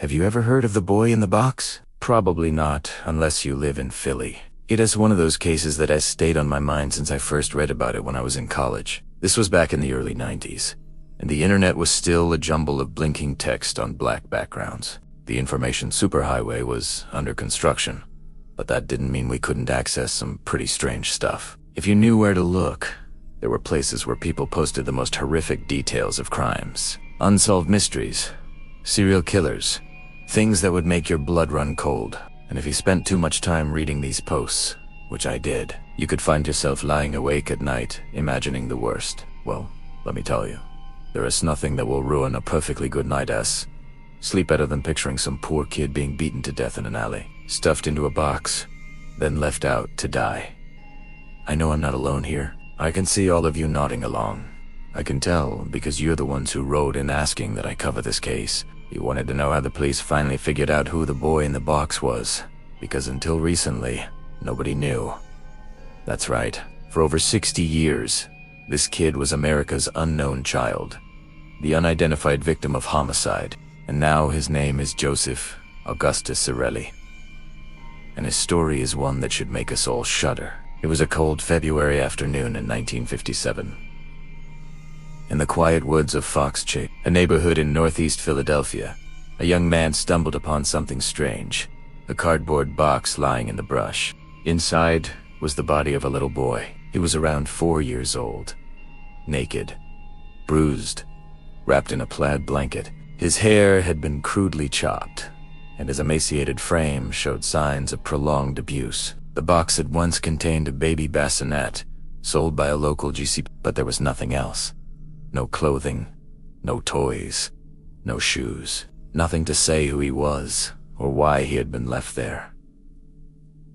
Have you ever heard of the boy in the box? Probably not, unless you live in Philly. It is one of those cases that has stayed on my mind since I first read about it when I was in college. This was back in the early 90s, and the internet was still a jumble of blinking text on black backgrounds. The information superhighway was under construction, but that didn't mean we couldn't access some pretty strange stuff. If you knew where to look, there were places where people posted the most horrific details of crimes, unsolved mysteries, serial killers, things that would make your blood run cold. And if you spent too much time reading these posts, which I did, you could find yourself lying awake at night, imagining the worst. Well, let me tell you, there is nothing that will ruin a perfectly good night's sleep better than picturing some poor kid being beaten to death in an alley, stuffed into a box, then left out to die. I know I'm not alone here. I can see all of you nodding along. I can tell because you're the ones who wrote in asking that I cover this case. You wanted to know how the police finally figured out who the boy in the box was, because until recently, nobody knew. That's right. For over 60 years, this kid was America's unknown child, the unidentified victim of homicide, and now his name is Joseph Augustus Sorelli. And his story is one that should make us all shudder. It was a cold February afternoon in 1957. In the quiet woods of Fox Chase, a neighborhood in northeast Philadelphia, a young man stumbled upon something strange, a cardboard box lying in the brush. Inside was the body of a little boy. He was around 4 years old, naked, bruised, wrapped in a plaid blanket. His hair had been crudely chopped, and his emaciated frame showed signs of prolonged abuse. The box had once contained a baby bassinet, sold by a local GC, but there was nothing else. No clothing, no toys, no shoes, nothing to say who he was or why he had been left there.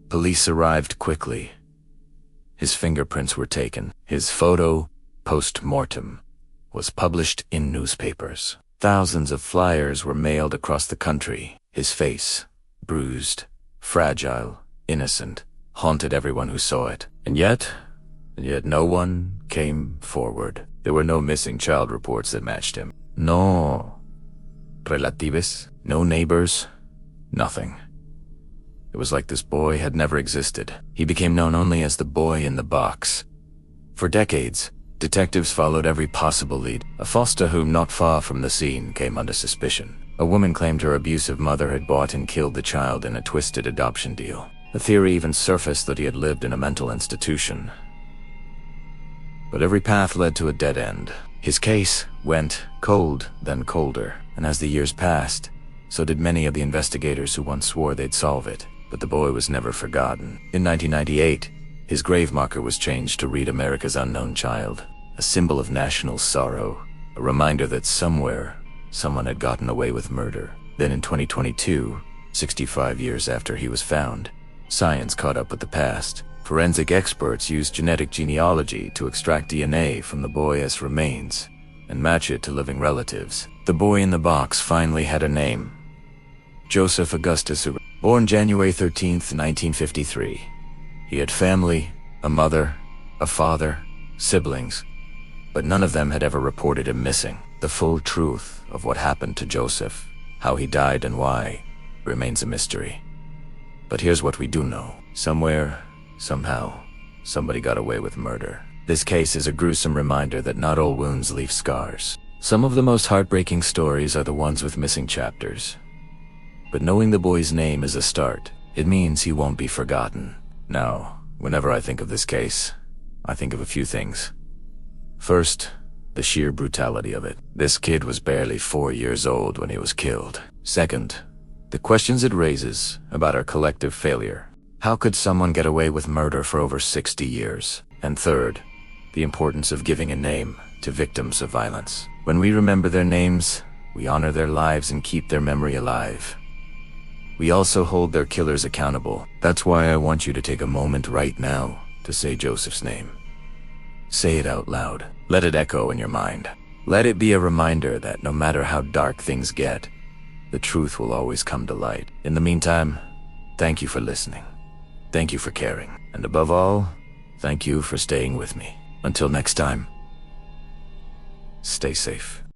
Police arrived quickly. His fingerprints were taken. His photo, post-mortem, was published in newspapers. Thousands of flyers were mailed across the country. His face, bruised, fragile, innocent, haunted everyone who saw it. And yet no one came forward. There were no missing child reports that matched him. No relatives, no neighbors, nothing. It was like this boy had never existed. He became known only as the boy in the box. For decades, detectives followed every possible lead. A foster home not far from the scene came under suspicion. A woman claimed her abusive mother had bought and killed the child in a twisted adoption deal. The theory even surfaced that he had lived in a mental institution. But every path led to a dead end. His case went cold, then colder, and as the years passed, so did many of the investigators who once swore they'd solve it. But the boy was never forgotten. In 1998, his grave marker was changed to read America's Unknown Child, a symbol of national sorrow, a reminder that somewhere, someone had gotten away with murder. Then in 2022, 65 years after he was found, science caught up with the past. Forensic experts used genetic genealogy to extract DNA from the boy as remains and match it to living relatives. The boy in the box finally had a name. Joseph Augustus, born January 13th, 1953. He had family, a mother, a father, siblings, but none of them had ever reported him missing. The full truth of what happened to Joseph, how he died and why, remains a mystery. But here's what we do know. Somewhere, somehow, somebody got away with murder. This case is a gruesome reminder that not all wounds leave scars. Some of the most heartbreaking stories are the ones with missing chapters. But knowing the boy's name is a start. It means he won't be forgotten. Now, whenever I think of this case, I think of a few things. First, the sheer brutality of it. This kid was barely 4 years old when he was killed. Second, the questions it raises about our collective failure. How could someone get away with murder for over 60 years? And third, the importance of giving a name to victims of violence. When we remember their names, we honor their lives and keep their memory alive. We also hold their killers accountable. That's why I want you to take a moment right now to say Joseph's name. Say it out loud. Let it echo in your mind. Let it be a reminder that no matter how dark things get, the truth will always come to light. In the meantime, thank you for listening. Thank you for caring. And above all, thank you for staying with me. Until next time, stay safe.